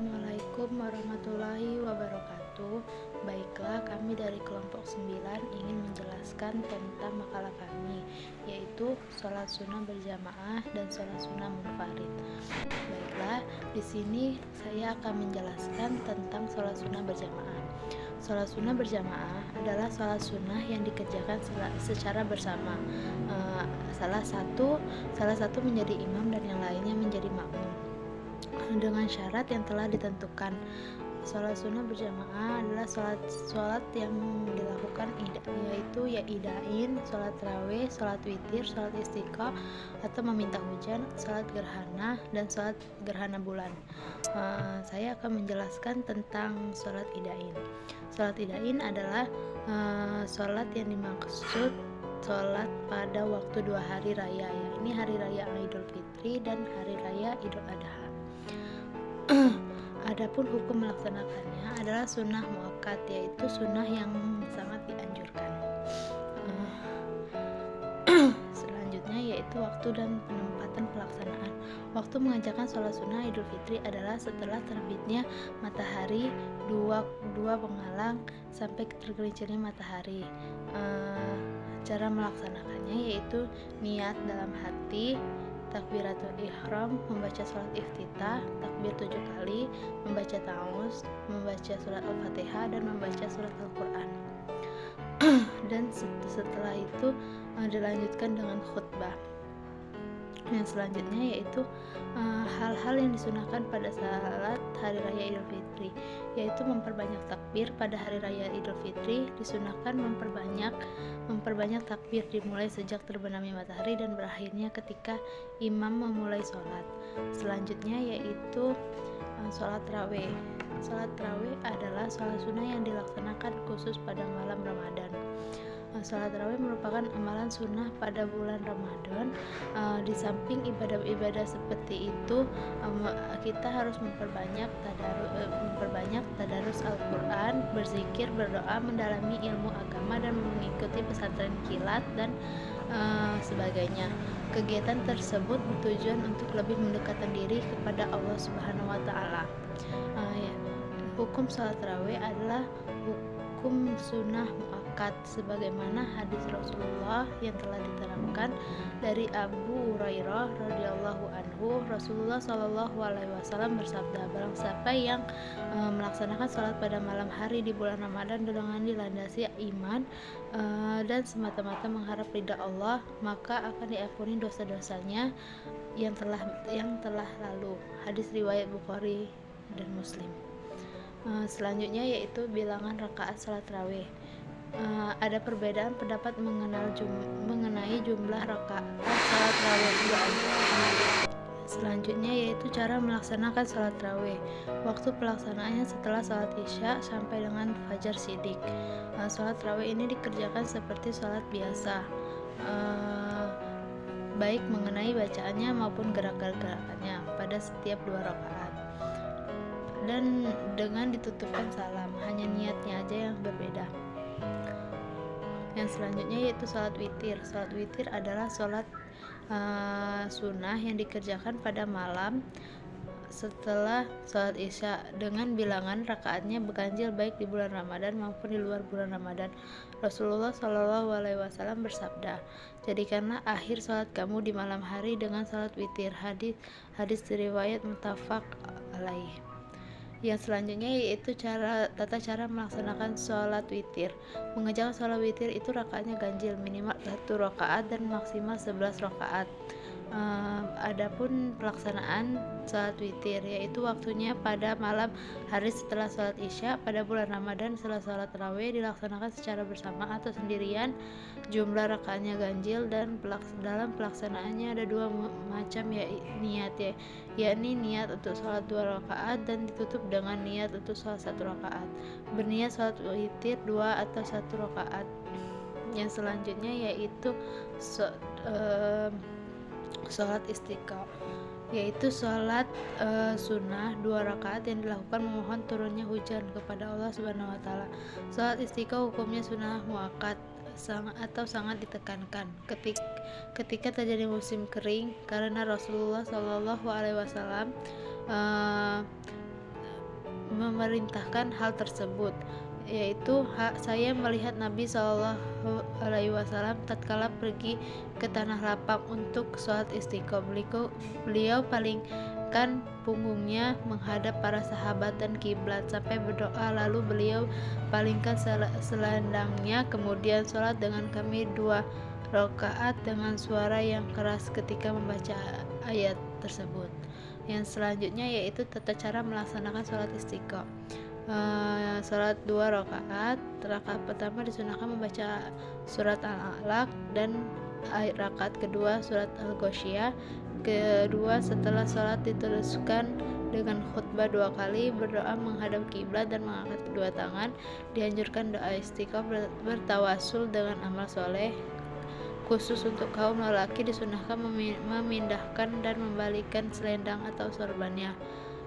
Assalamualaikum warahmatullahi wabarakatuh. Baiklah, kami dari kelompok 9 ingin menjelaskan tentang makalah kami, yaitu sholat sunnah berjamaah dan sholat sunnah munfarid. Baiklah, di sini saya akan menjelaskan tentang sholat sunnah berjamaah. Sholat sunnah berjamaah adalah sholat sunnah yang dikerjakan secara bersama. Salah satu menjadi imam dan yang lainnya menjadi makmum, dengan syarat yang telah ditentukan. Sholat sunnah berjamaah adalah sholat yang dilakukan yaitu idain, sholat tarawih, sholat witir, sholat istiqo atau meminta hujan, sholat gerhana, dan sholat gerhana bulan. Saya akan menjelaskan tentang sholat idain. Sholat idain adalah sholat yang dimaksud sholat pada waktu 2 hari raya, yakni hari raya Idul Fitri dan hari raya Idul Adha. Adapun hukum melaksanakannya adalah sunnah muakkad, yaitu sunnah yang sangat dianjurkan. Selanjutnya yaitu waktu dan penempatan pelaksanaan. Waktu mengerjakan sholat sunnah Idul Fitri adalah setelah terbitnya matahari 2 penghalang sampai tergelincirnya matahari. Cara melaksanakannya yaitu niat dalam hati, takbiratul ihram, membaca sholat iftitah, takbir 7 kali, membaca ta'awuz, membaca surat al-fatihah, dan membaca surat al-Quran. Dan setelah itu dilanjutkan dengan khutbah. Yang selanjutnya yaitu hal-hal yang disunahkan pada salat hari raya Idul Fitri, yaitu memperbanyak takbir. Pada hari raya Idul Fitri disunahkan memperbanyak takbir, dimulai sejak terbenamnya matahari dan berakhirnya ketika imam memulai sholat. Selanjutnya yaitu sholat tarawih. Sholat tarawih adalah sholat sunnah yang dilaksanakan khusus pada malam Ramadan. Sholat tarawih merupakan amalan sunnah pada bulan Ramadan. Di samping ibadah-ibadah seperti itu, kita harus memperbanyak tadarus Al-Quran, berzikir, berdoa, mendalami ilmu agama, dan mengikuti pesantren kilat dan sebagainya. Kegiatan tersebut bertujuan untuk lebih mendekatkan diri kepada Allah Subhanahu wa Ta'ala. Hukum sholat tarawih adalah hukum sunnah muakkad sebagaimana hadis Rasulullah yang telah diterangkan dari Abu Hurairah radhiyallahu anhu. Rasulullah shallallahu alaihi wasallam bersabda, barang siapa yang melaksanakan sholat pada malam hari di bulan Ramadan dengan dilandasi iman dan semata-mata mengharap ridha Allah, maka akan diampuni dosa-dosanya yang telah lalu. Hadis riwayat Bukhari dan Muslim. Selanjutnya yaitu bilangan rakaat salat tarawih. Ada perbedaan pendapat mengenai jumlah rakaat salat tarawih. Selanjutnya yaitu cara melaksanakan salat tarawih. Waktu pelaksanaannya setelah salat isya sampai dengan fajar sidik. Salat tarawih ini dikerjakan seperti salat biasa, baik mengenai bacaannya maupun gerakannya pada setiap 2 rakaat. Dan dengan ditutupkan salam, hanya niatnya aja yang berbeda. Yang selanjutnya yaitu sholat witir. Sholat witir adalah sholat sunnah yang dikerjakan pada malam setelah sholat isya dengan bilangan rakaatnya berganjil baik di bulan Ramadan maupun di luar bulan Ramadan. Rasulullah Shallallahu alaihi wasallam bersabda, jadikanlah akhir sholat kamu di malam hari dengan sholat witir. Hadis riwayat muttafaq alaih. Yang selanjutnya yaitu tata cara melaksanakan sholat witir. Mengerjakan sholat witir itu rakaatnya ganjil, minimal 1 rakaat dan maksimal 11 rakaat. Adapun pelaksanaan sholat witir yaitu waktunya pada malam hari setelah sholat isya. Pada bulan Ramadan setelah sholat tarawih dilaksanakan secara bersama atau sendirian. Jumlah rakaatnya ganjil dan dalam pelaksanaannya ada 2 macam yakni niat untuk sholat 2 rakaat dan ditutup dengan niat untuk sholat 1 rakaat. Berniat sholat witir 2 atau 1 rakaat. Yang selanjutnya yaitu sholat istiqo, yaitu sholat sunnah 2 rakaat yang dilakukan memohon turunnya hujan kepada Allah Subhanahu wa Ta'ala. Sholat istiqo hukumnya sunnah muakkad atau sangat ditekankan ketika terjadi musim kering, karena Rasulullah Shallallahu alaihi wasallam memerintahkan hal tersebut, yaitu saya melihat Nabi Shallallahu Alaihi Wasallam tatkala pergi ke tanah lapang untuk sholat istiqomah. Beliau palingkan punggungnya menghadap para sahabat dan kiblat sampai berdoa, lalu beliau palingkan selendangnya, kemudian sholat dengan kami 2 rakaat dengan suara yang keras ketika membaca ayat tersebut. Yang selanjutnya yaitu tata cara melaksanakan sholat istiqomah. Sholat 2 rakaat. Rakaat pertama disunahkan membaca surat Al-Alaq dan rakaat kedua surat Al-Ghasyiyah. Kedua, setelah sholat diteruskan dengan khutbah 2 kali, berdoa menghadap kiblat dan mengangkat kedua tangan. Dianjurkan doa istiqomah bertawasul dengan amal soleh. Khusus untuk kaum lelaki disunahkan memindahkan dan membalikkan selendang atau sorbannya.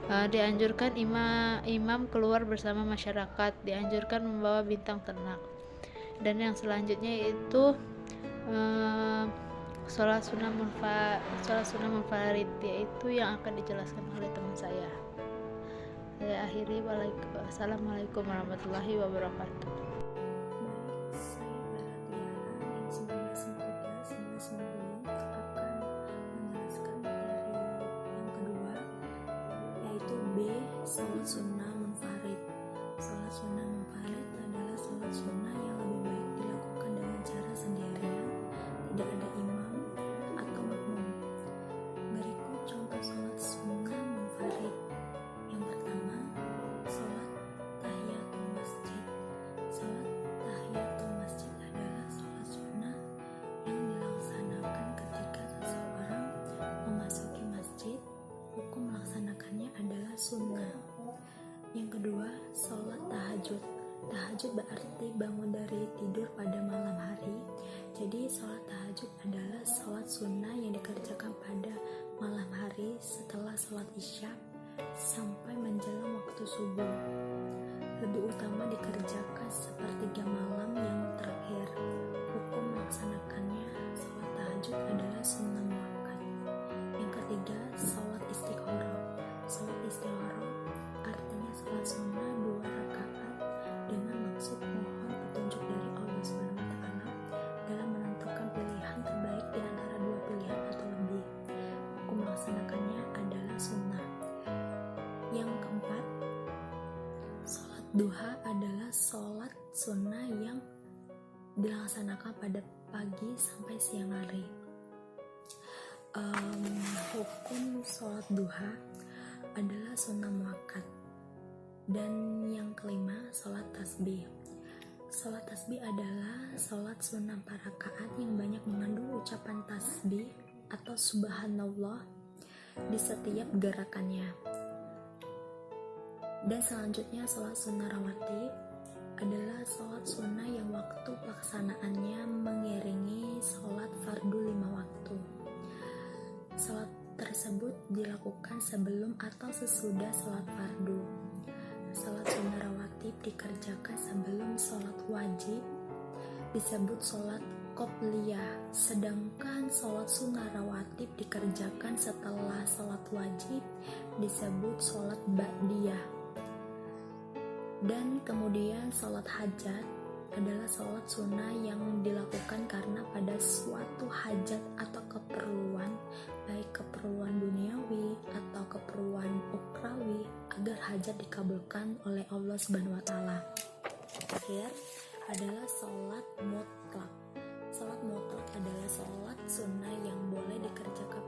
Dianjurkan imam keluar bersama masyarakat. Dianjurkan membawa bintang ternak. Dan yang selanjutnya yaitu sholat sunnah munfarid, yaitu yang akan dijelaskan oleh teman saya. Saya akhiri. Wassalamualaikum warahmatullahi wabarakatuh. Sholat sunnah munfarid. Sholat sunnah munfarid adalah sholat sunnah yang lebih baik dilakukan dengan cara sendirian, tidak ada imam atau makmum. Berikut contoh sholat sunnah munfarid. Yang pertama, sholat tahiyatul masjid. Sholat tahiyatul masjid adalah sholat sunnah yang dilaksanakan ketika seseorang memasuki masjid. Hukum melaksanakannya adalah sunnah. Yang kedua, sholat tahajud. Tahajud berarti bangun dari tidur pada malam hari. Jadi sholat tahajud adalah sholat sunnah yang dikerjakan pada malam hari setelah sholat isya sampai menjelang waktu subuh. Lebih utama dikerjakan sepertiga malam yang terakhir. Hukum melaksanakannya sholat tahajud adalah sunnah muakkad. Yang ketiga, sholat istikharah. Sholat istikharah artinya sholat sunnah 2 rakaat dengan maksud mohon petunjuk dari Allah Subhanahu wa Ta'ala dalam menentukan pilihan terbaik di antara 2 pilihan atau lebih. Hukum melaksanakannya adalah sunnah. Yang keempat, sholat duha adalah sholat sunnah yang dilaksanakan pada pagi sampai siang hari. Hukum sholat duha adalah sunnah muakkad. Dan yang kelima, sholat tasbih. Sholat tasbih adalah sholat sunnah 4 rakaat yang banyak mengandung ucapan tasbih atau subhanallah di setiap gerakannya. Dan selanjutnya, sholat sunnah rawatib adalah sholat sunnah yang waktu pelaksanaannya mengiringi sholat fardu 5 waktu. Sholat tersebut dilakukan sebelum atau sesudah sholat fardu. Sholat sunnah rawatib dikerjakan sebelum sholat wajib disebut sholat qobliyah, sedangkan sholat sunnah rawatib dikerjakan setelah sholat wajib disebut sholat ba'diyah. Dan kemudian sholat hajat adalah sholat sunnah yang dilakukan karena pada suatu hajat atau keperluan, baik keperluan duniawi atau keperluan ukhrawi, agar hajat dikabulkan oleh Allah Subhanahu wa Ta'ala. Terakhir adalah sholat mutlak. Sholat mutlak adalah sholat sunnah yang boleh dikerjakan